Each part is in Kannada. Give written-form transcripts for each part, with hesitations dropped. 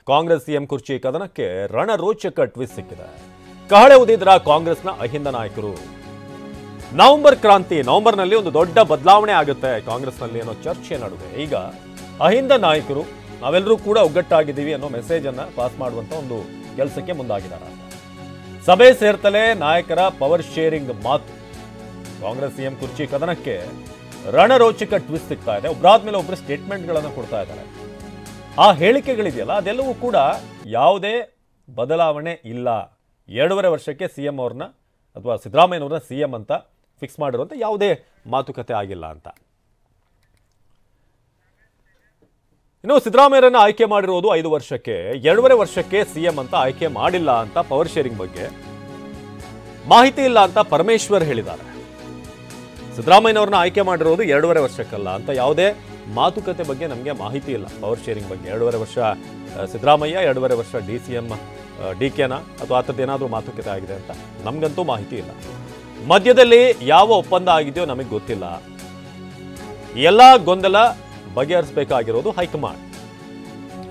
ಕಾಂಗ್ರೆಸ್ ಸಿಎಂ ಕುರ್ಚಿ ಕದನಕ್ಕೆ ರಣರೋಚಕ ಟ್ವಿಸ್ಟ್ ಸಿಕ್ಕಿದೆ. ಕಹಳೆ ಉದಿದ್ರ ಕಾಂಗ್ರೆಸ್ನ ಅಹಿಂದ ನಾಯಕರು. ನವೆಂಬರ್ ಕ್ರಾಂತಿ, ನವೆಂಬರ್ನಲ್ಲಿ ಒಂದು ದೊಡ್ಡ ಬದಲಾವಣೆ ಆಗುತ್ತೆ ಕಾಂಗ್ರೆಸ್ನಲ್ಲಿ ಅನ್ನೋ ಚರ್ಚೆ ನಡುವೆ ಈಗ ಅಹಿಂದ ನಾಯಕರು ನಾವೆಲ್ಲರೂ ಕೂಡ ಒಗ್ಗಟ್ಟಾಗಿದ್ದೀವಿ ಅನ್ನೋ ಮೆಸೇಜ್ ಅನ್ನ ಪಾಸ್ ಮಾಡುವಂತ ಒಂದು ಕೆಲಸಕ್ಕೆ ಮುಂದಾಗಿದ್ದಾರೆ. ಸಭೆ ಸೇರ್ತಲೇ ನಾಯಕರ ಪವರ್ ಶೇರಿಂಗ್ ಮಾತು. ಕಾಂಗ್ರೆಸ್ ಸಿಎಂ ಕುರ್ಚಿ ಕದನಕ್ಕೆ ರಣರೋಚಕ ಟ್ವಿಸ್ಟ್ ಸಿಗ್ತಾ ಇದೆ. ಒಬ್ಬರಾದ್ಮೇಲೆ ಒಬ್ಬರು ಸ್ಟೇಟ್ಮೆಂಟ್ಗಳನ್ನು ಕೊಡ್ತಾ ಇದ್ದಾರೆ. ಆ ಹೇಳಿಕೆಗಳಿದೆಯಲ್ಲ ಅದೆಲ್ಲವೂ ಕೂಡ ಯಾವುದೇ ಬದಲಾವಣೆ ಇಲ್ಲ. 2.5 ವರ್ಷಕ್ಕೆ ಸಿಎಂ ಅವ್ರನ್ನ ಅಥವಾ ಸಿದ್ದರಾಮಯ್ಯನವ್ರನ್ನ ಸಿಎಂ ಅಂತ ಫಿಕ್ಸ್ ಮಾಡಿರುವಂತ ಯಾವುದೇ ಮಾತುಕತೆ ಆಗಿಲ್ಲ ಅಂತ. ಇನ್ನು ಸಿದ್ದರಾಮಯ್ಯರನ್ನ ಆಯ್ಕೆ ಮಾಡಿರೋದು 5 ವರ್ಷಕ್ಕೆ, 2.5 ವರ್ಷಕ್ಕೆ ಸಿಎಂ ಅಂತ ಆಯ್ಕೆ ಮಾಡಿಲ್ಲ ಅಂತ ಪವರ್ ಶೇರಿಂಗ್ ಬಗ್ಗೆ ಮಾಹಿತಿ ಇಲ್ಲ ಅಂತ ಪರಮೇಶ್ವರ್ ಹೇಳಿದ್ದಾರೆ. ಸಿದ್ದರಾಮಯ್ಯನವ್ರನ್ನ ಆಯ್ಕೆ ಮಾಡಿರೋದು 2.5 ವರ್ಷಕ್ಕಲ್ಲ ಅಂತ ಯಾವುದೇ ಮಾತುಕತೆ ಬಗ್ಗೆ ನಮಗೆ ಮಾಹಿತಿ ಇಲ್ಲ. ಪವರ್ ಶೇರಿಂಗ್ ಬಗ್ಗೆ 2.5 ವರ್ಷ ಸಿದ್ದರಾಮಯ್ಯ, 2.5 ವರ್ಷ DCM DKನ ಅಥವಾ ಅಂಥದ್ದೇನಾದ್ರೂ ಮಾತುಕತೆ ಆಗಿದೆ ಅಂತ ನಮಗಂತೂ ಮಾಹಿತಿ ಇಲ್ಲ. ಮಧ್ಯದಲ್ಲಿ ಯಾವ ಒಪ್ಪಂದ ಆಗಿದೆಯೋ ನಮಗೆ ಗೊತ್ತಿಲ್ಲ. ಎಲ್ಲ ಗೊಂದಲ ಬಗೆಹರಿಸಬೇಕಾಗಿರೋದು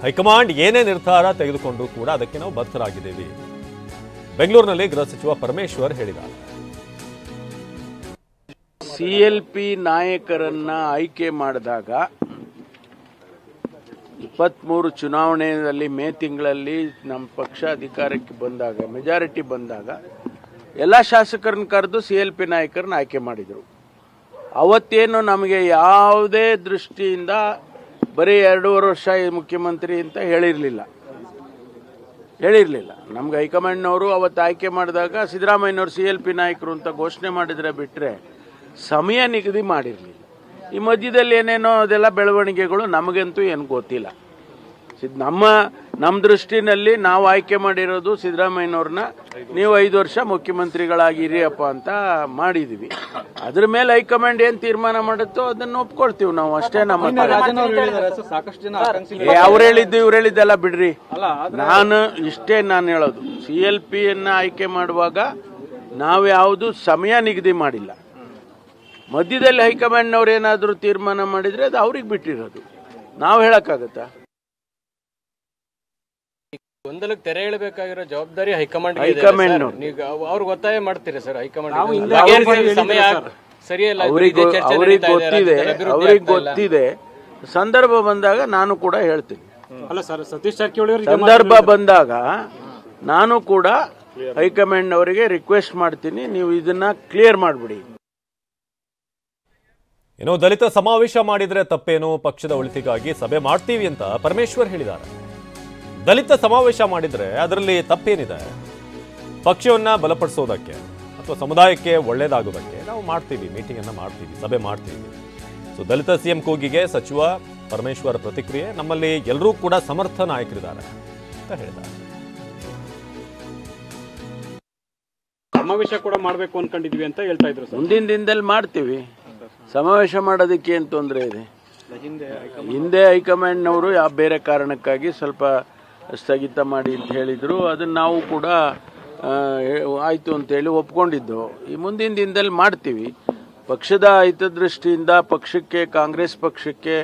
ಹೈಕಮಾಂಡ್ ಏನೇ ನಿರ್ಧಾರ ತೆಗೆದುಕೊಂಡ್ರೂ ಕೂಡ ಅದಕ್ಕೆ ನಾವು ಬದ್ಧರಾಗಿದ್ದೇವೆ. ಬೆಂಗಳೂರಿನಲ್ಲಿ ಗೃಹ ಸಚಿವ ಪರಮೇಶ್ವರ್ ಹೇಳಿದ್ದಾರೆ. CLP ನಾಯಕರನ್ನ ಆಯ್ಕೆ ಮಾಡಿದಾಗ 23 ಚುನಾವಣೆಯಲ್ಲಿ ಮೇ ತಿಂಗಳಲ್ಲಿ ನಮ್ಮ ಪಕ್ಷ ಅಧಿಕಾರಕ್ಕೆ ಬಂದಾಗ ಮೆಜಾರಿಟಿ ಬಂದಾಗ ಎಲ್ಲ ಶಾಸಕರನ್ನ ಕರೆದು CLP ನಾಯಕರನ್ನ ಆಯ್ಕೆ ಮಾಡಿದರು. ಅವತ್ತೇನು ನಮಗೆ ಯಾವುದೇ ದೃಷ್ಟಿಯಿಂದ ಬರೀ 2.5 ವರ್ಷ ಮುಖ್ಯಮಂತ್ರಿ ಅಂತ ಹೇಳಿರಲಿಲ್ಲ. ನಮ್ಗೆ ಹೈಕಮಾಂಡ್ನವರು ಅವತ್ತು ಆಯ್ಕೆ ಮಾಡಿದಾಗ ಸಿದ್ದರಾಮಯ್ಯನವರು CLP ನಾಯಕರು ಅಂತ ಘೋಷಣೆ ಮಾಡಿದ್ರೆ ಬಿಟ್ಟರೆ ಸಮಯ ನಿಗದಿ ಮಾಡಿರಲಿಲ್ಲ. ಈ ಮಧ್ಯದಲ್ಲಿ ಏನೇನೋ ಅದೆಲ್ಲ ಬೆಳವಣಿಗೆಗಳು ನಮಗಂತೂ ಏನು ಗೊತ್ತಿಲ್ಲ. ನಮ್ಮ ದೃಷ್ಟಿನಲ್ಲಿ ನಾವು ಆಯ್ಕೆ ಮಾಡಿರೋದು ಸಿದ್ದರಾಮಯ್ಯನವ್ರನ್ನ ನೀವು 5 ವರ್ಷ ಮುಖ್ಯಮಂತ್ರಿಗಳಾಗಿರಿಯಪ್ಪ ಅಂತ ಮಾಡಿದೀವಿ. ಅದ್ರ ಮೇಲೆ ಹೈಕಮಾಂಡ್ ಏನ್ ತೀರ್ಮಾನ ಮಾಡುತ್ತೋ ಅದನ್ನ ಒಪ್ಕೊಳ್ತೀವಿ ನಾವು, ಅಷ್ಟೇ. ನಮ್ಮ ಅವ್ರು ಹೇಳಿದ್ದು ಇವ್ರು ಹೇಳಿದ್ದೆಲ್ಲ ಬಿಡ್ರಿ. ನಾನು ಹೇಳೋದು CLP ಯನ್ನ ಆಯ್ಕೆ ಮಾಡುವಾಗ ನಾವು ಯಾವುದು ಸಮಯ ನಿಗದಿ ಮಾಡಿಲ್ಲ. ಮಧ್ಯದಲ್ಲಿ ಹೈಕಮಾಂಡ್ನವ್ರು ಏನಾದರೂ ತೀರ್ಮಾನ ಮಾಡಿದ್ರೆ ಅದು ಅವ್ರಿಗೆ ಬಿಟ್ಟಿರೋದು, ನಾವು ಹೇಳಕ್ಕಾಗತ್ತಾ? ಗೊಂದಲಕ್ಕೆ ತೆರೆ ಎಳಬೇಕಾಗಿರೋ ಜವಾಬ್ದಾರಿ ಹೈಕಮಾಂಡ್. ಅವ್ರಿಗೆ ಒತ್ತಾಯ ಮಾಡ್ತೀರಾ ಸರ್? ಹೈಕಮಾಂಡ್ ಅವ್ರಿಗೆ ಗೊತ್ತಿದೆ. ಸಂದರ್ಭ ಬಂದಾಗ ನಾನು ಕೂಡ ಹೇಳ್ತೀನಿ. ಅಲ್ಲ ಸರ್, ಸತೀಶ್ ಜಾರಕಿಹೊಳಿ ಸಂದರ್ಭ ಬಂದಾಗ ನಾನು ಕೂಡ ಹೈಕಮಾಂಡ್ ಅವರಿಗೆ ರಿಕ್ವೆಸ್ಟ್ ಮಾಡ್ತೀನಿ, ನೀವು ಇದನ್ನ ಕ್ಲಿಯರ್ ಮಾಡ್ಬಿಡಿ. ಇನ್ನು ದಲಿತ ಸಮಾವೇಶ ಮಾಡಿದ್ರೆ ತಪ್ಪೇನು, ಪಕ್ಷದ ಒಳಿತಿಗಾಗಿ ಸಭೆ ಮಾಡ್ತೀವಿ ಅಂತ ಪರಮೇಶ್ವರ್ ಹೇಳಿದ್ದಾರೆ. ದಲಿತ ಸಮಾವೇಶ ಮಾಡಿದ್ರೆ ಅದರಲ್ಲಿ ತಪ್ಪೇನಿದೆ? ಪಕ್ಷವನ್ನ ಬಲಪಡಿಸೋದಕ್ಕೆ ಅಥವಾ ಸಮುದಾಯಕ್ಕೆ ಒಳ್ಳೇದಾಗೋದಕ್ಕೆ ನಾವು ಮಾಡ್ತೀವಿ, ಮೀಟಿಂಗ್ ಅನ್ನ ಮಾಡ್ತೀವಿ, ಸಭೆ ಮಾಡ್ತೀವಿ. ಸೊ ದಲಿತ ಸಿಎಂ ಕೂಗಿಗೆ ಸಚಿವ ಪರಮೇಶ್ವರ್ ಪ್ರತಿಕ್ರಿಯೆ, ನಮ್ಮಲ್ಲಿ ಎಲ್ಲರೂ ಕೂಡ ಸಮರ್ಥ ನಾಯಕರಿದ್ದಾರೆ ಅಂತ ಹೇಳಿದ್ದಾರೆ. ಸಮಾವೇಶ ಕೂಡ ಮಾಡಬೇಕು ಅನ್ಕೊಂಡಿದ್ವಿ ಅಂತ ಹೇಳ್ತಾ ಇದ್ರು. ಮುಂದಿನ ದಿನದಲ್ಲಿ ಮಾಡ್ತೀವಿ. ಸಮಾವೇಶ ಮಾಡೋದಕ್ಕೆ ಏನು ತೊಂದರೆ ಇದೆ? ಹಿಂದೆ ಹೈಕಮಾಂಡ್ನವರು ಯಾವ ಬೇರೆ ಕಾರಣಕ್ಕಾಗಿ ಸ್ವಲ್ಪ ಸ್ಥಗಿತ ಮಾಡಿ ಅಂತ ಹೇಳಿದ್ರು. ಅದನ್ನ ನಾವು ಕೂಡ ಆಯ್ತು ಅಂತೇಳಿ ಒಪ್ಕೊಂಡಿದ್ದು. ಈ ಮುಂದಿನ ದಿನದಲ್ಲಿ ಮಾಡ್ತೀವಿ. ಪಕ್ಷದ ಹಿತದೃಷ್ಟಿಯಿಂದ ಪಕ್ಷಕ್ಕೆ, ಕಾಂಗ್ರೆಸ್ ಪಕ್ಷಕ್ಕೆ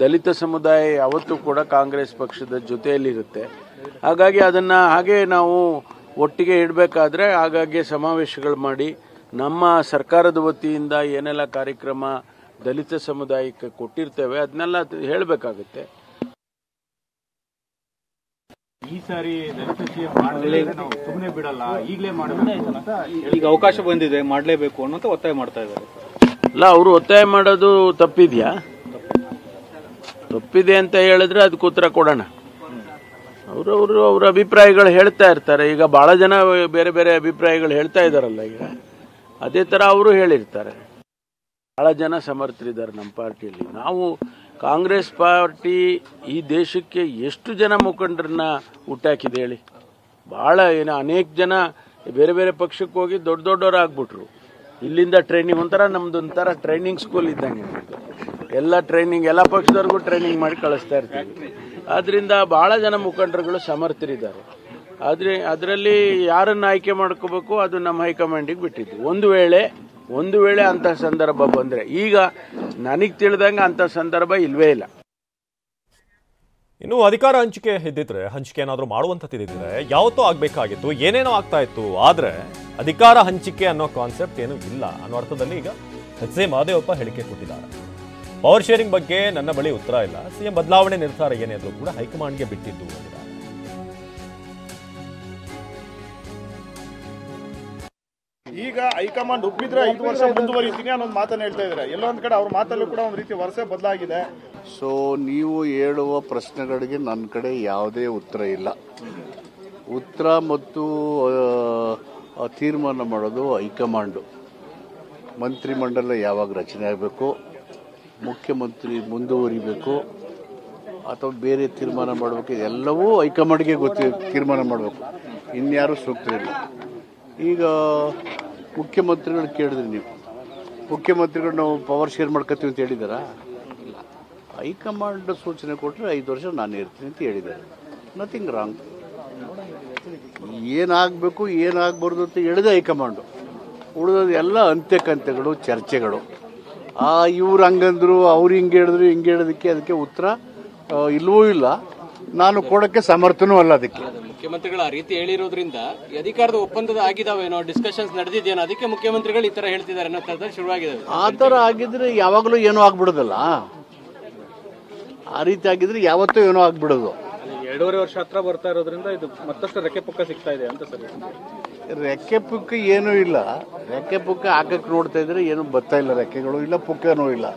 ದಲಿತ ಸಮುದಾಯ ಯಾವತ್ತೂ ಕೂಡ ಕಾಂಗ್ರೆಸ್ ಪಕ್ಷದ ಜೊತೆಯಲ್ಲಿರುತ್ತೆ. ಹಾಗಾಗಿ ಅದನ್ನ ಹಾಗೆ ನಾವು ಒಟ್ಟಿಗೆ ಇಡಬೇಕಾದ್ರೆ ಹಾಗಾಗಿ ಸಮಾವೇಶಗಳು ಮಾಡಿ ನಮ್ಮ ಸರ್ಕಾರದ ವತಿಯಿಂದ ಏನೆಲ್ಲ ಕಾರ್ಯಕ್ರಮ ದಲಿತ ಸಮುದಾಯಕ್ಕೆ ಕೊಟ್ಟಿರ್ತೇವೆ ಅದನ್ನೆಲ್ಲ ಹೇಳಬೇಕಾಗುತ್ತೆ. ಈ ಸಾರಿ ದಲಿತ ಸಿಎಂ ಸುಮ್ಮನೆ ಬಿಡಲ್ಲ, ಈಗಲೇ ಮಾಡಬೇಕು, ಈಗ ಅವಕಾಶ ಬಂದಿದೆ ಮಾಡಲೇಬೇಕು ಅನ್ನೋ ಒತ್ತಾಯ ಮಾಡ್ತಾ ಇದ್ದಾರೆ. ಅಲ್ಲ, ಅವರು ಒತ್ತಾಯ ಮಾಡೋದು ತಪ್ಪಿದ್ಯಾ? ತಪ್ಪಿದೆ ಅಂತ ಹೇಳಿದ್ರೆ ಅದಕ್ಕೆ ಉತ್ತರ ಕೊಡೋಣ. ಅವ್ರ ಅಭಿಪ್ರಾಯಗಳು ಹೇಳ್ತಾ ಇರ್ತಾರೆ. ಈಗ ಬಹಳ ಜನ ಬೇರೆ ಬೇರೆ ಅಭಿಪ್ರಾಯಗಳು ಹೇಳ್ತಾ ಇದಾರಲ್ಲ, ಈಗ ಅದೇ ತರ ಅವರು ಹೇಳಿರ್ತಾರೆ. ಬಹಳ ಜನ ಸಮರ್ಥರಿದ್ದಾರೆ ನಮ್ಮ ಪಾರ್ಟಿಯಲ್ಲಿ. ನಾವು ಕಾಂಗ್ರೆಸ್ ಪಾರ್ಟಿ ಈ ದೇಶಕ್ಕೆ ಎಷ್ಟು ಜನ ಮುಖಂಡರನ್ನ ಹುಟ್ಟಾಕಿದೆ ಹೇಳಿ? ಬಹಳ ಅನೇಕ ಜನ ಬೇರೆ ಬೇರೆ ಪಕ್ಷಕ್ಕೆ ಹೋಗಿ ದೊಡ್ಡವರಾಗ್ಬಿಟ್ರು. ಇಲ್ಲಿಂದ ಟ್ರೈನಿಂಗ್ ನಮ್ದೊಂಥರ ಟ್ರೈನಿಂಗ್ ಸ್ಕೂಲ್ ಇದ್ದಂಗೆ. ಎಲ್ಲ ಟ್ರೈನಿಂಗ್, ಎಲ್ಲ ಪಕ್ಷದವ್ರಿಗೂ ಟ್ರೈನಿಂಗ್ ಮಾಡಿ ಕಳಿಸ್ತಾ ಇರ್ತೀವಿ. ಆದ್ರಿಂದ ಬಹಳ ಜನ ಮುಖಂಡರುಗಳು ಸಮರ್ಥರಿದ್ದಾರೆ. ಆದ್ರೆ ಅದರಲ್ಲಿ ಯಾರನ್ನ ಆಯ್ಕೆ ಮಾಡ್ಕೋಬೇಕು ಅದು ನಮ್ಮ ಹೈಕಮಾಂಡಿಗೆ ಬಿಟ್ಟಿದ್ದು. ಒಂದು ವೇಳೆ ಅಂತ ಸಂದರ್ಭ ಬಂದ್ರೆ, ಈಗ ನನಗೆ ತಿಳಿದಂಗೆ ಅಂತ ಸಂದರ್ಭ ಇಲ್ವೇ ಇಲ್ಲ. ಇನ್ನು ಅಧಿಕಾರ ಹಂಚಿಕೆ ಇದ್ದಿದ್ರೆ, ಹಂಚಿಕೆ ಏನಾದರೂ ಮಾಡುವಂಥದ್ದಿದ್ರೆ ಯಾವತ್ತೂ ಆಗಬೇಕಾಗಿತ್ತು, ಏನೇನೋ ಆಗ್ತಾ ಇತ್ತು. ಆದರೆ ಅಧಿಕಾರ ಹಂಚಿಕೆ ಅನ್ನೋ ಕಾನ್ಸೆಪ್ಟ್ ಏನೂ ಇಲ್ಲ ಅನ್ನೋ ಅರ್ಥದಲ್ಲಿ ಈಗ ಎಚ್.ಸಿ. ಮಹದೇವಪ್ಪ ಹೇಳಿಕೆ ಕೊಟ್ಟಿದ್ದಾರೆ. ಪವರ್ ಶೇರಿಂಗ್ ಬಗ್ಗೆ ನನ್ನ ಬಳಿ ಉತ್ತರ ಇಲ್ಲ, ಸಿಎಂ ಬದಲಾವಣೆ ನಿರ್ಧಾರ ಏನೇ ಆದರೂ ಕೂಡ ಹೈಕಮಾಂಡ್ಗೆ ಬಿಟ್ಟಿದ್ದು ಅಂದಿದ್ದಾರೆ. ಈಗ ಹೈಕಮಾಂಡ್ ಒಪ್ಪಿದ್ರೆ 5 ವರ್ಷ ಮುಂದುವರಿತೀನಿ ಅನ್ನೊಂದು ಮಾತನ್ನ ಹೇಳ್ತಾ ಇದ್ದಾರೆ. ಎಲ್ಲೊಂದ್ ಕಡೆ ಅವ್ರ ಮಾತಲ್ಲೂ ಕೂಡ ಒಂದು ರೀತಿ ವರಸೆ ಬದಲಾಗಿದೆ. ಸೊ ನೀವು ಹೇಳುವ ಪ್ರಶ್ನೆಗಳಿಗೆ ನನ್ನ ಕಡೆ ಯಾವುದೇ ಉತ್ತರ ಇಲ್ಲ. ಉತ್ತರ ಮತ್ತು ತೀರ್ಮಾನ ಮಾಡೋದು ಹೈಕಮಾಂಡು. ಮಂತ್ರಿಮಂಡಲ ಯಾವಾಗ ರಚನೆ ಆಗಬೇಕು, ಮುಖ್ಯಮಂತ್ರಿ ಮುಂದುವರಿಬೇಕು ಅಥವಾ ಬೇರೆ ತೀರ್ಮಾನ ಮಾಡಬೇಕು, ಎಲ್ಲವೂ ಹೈಕಮಾಂಡ್ಗೆ ತೀರ್ಮಾನ ಮಾಡಬೇಕು. ಇನ್ಯಾರು ಸೂಕ್ತರಿಲ್ಲ. ಈಗ ಮುಖ್ಯಮಂತ್ರಿಗಳು ಕೇಳಿದ್ರಿ ನೀವು, ಮುಖ್ಯಮಂತ್ರಿಗಳು ನಾವು ಪವರ್ ಶೇರ್ ಮಾಡ್ಕೊತೀವಿ ಅಂತ ಹೇಳಿದಾರಾ? ಇಲ್ಲ. ಹೈಕಮಾಂಡ್ ಸೂಚನೆ ಕೊಟ್ಟರೆ 5 ವರ್ಷ ನಾನು ಇರ್ತೀನಿ ಅಂತ ಹೇಳಿದ್ದಾರೆ. Nothing wrong. ಏನಾಗಬೇಕು ಏನಾಗಬಾರ್ದು ಅಂತ ಹೇಳಿದೆ ಹೈಕಮಾಂಡು. ಉಳಿದೋದು ಎಲ್ಲ ಅಂತ್ಯಕಂತ್ಯಗಳು, ಚರ್ಚೆಗಳು. ಇವ್ರು ಹಂಗಂದ್ರು, ಅವ್ರು ಹಿಂಗೆ ಹೇಳಿದ್ರು, ಹಿಂಗೆ ಹೇಳೋದಕ್ಕೆ ಅದಕ್ಕೆ ಉತ್ತರ ಇಲ್ಲವೂ ಇಲ್ಲ, ನಾನು ಕೊಡೋಕ್ಕೆ ಸಮರ್ಥನೂ ಅಲ್ಲ. ಅದಕ್ಕೆ ಮುಖ್ಯಮಂತ್ರಿಗಳು ಆ ರೀತಿ ಹೇಳಿರೋದ್ರಿಂದ ಅಧಿಕಾರದ ಒಪ್ಪಂದದ ಆಗಿದಾವೇನೋ, ಡಿಸ್ಕಷನ್ಸ್ ನಡೆದಿದ್ದೇನೋ, ಅದಕ್ಕೆ ಮುಖ್ಯಮಂತ್ರಿಗಳು ಈ ತರ ಹೇಳ್ತಿದ್ದಾರೆ ಅನ್ನೋ ಥರದಲ್ಲಿ ಶುರುವಾಗಿದ್ದಾವೆ. ಆ ಥರ ಆಗಿದ್ರೆ ಯಾವಾಗಲೂ ಏನೋ ಆಗ್ಬಿಡೋದಲ್ಲ. ಆ ರೀತಿ ಆಗಿದ್ರೆ ಯಾವತ್ತೂ ಏನೋ ಆಗ್ಬಿಡೋದು. 2.5 ವರ್ಷ ಹತ್ರ ಬರ್ತಾ ಇರೋದ್ರಿಂದ ಇದು ಮತ್ತಷ್ಟು ರೆಕ್ಕೆ ಪುಕ್ಕ ಸಿಗ್ತಾ ಇದೆ ಅಂತ ಸರ್. ರೆಕ್ಕೆ ಪುಕ್ಕ ಏನೂ ಇಲ್ಲ. ರೆಕ್ಕೆ ಪುಕ್ಕ ಹಾಕಕ್ಕೆ ನೋಡ್ತಾ ಇದ್ರೆ ಏನು ಬರ್ತಾ ಇಲ್ಲ, ರೆಕ್ಕೆಗಳು ಇಲ್ಲ, ಪುಕ್ಕನೂ ಇಲ್ಲ.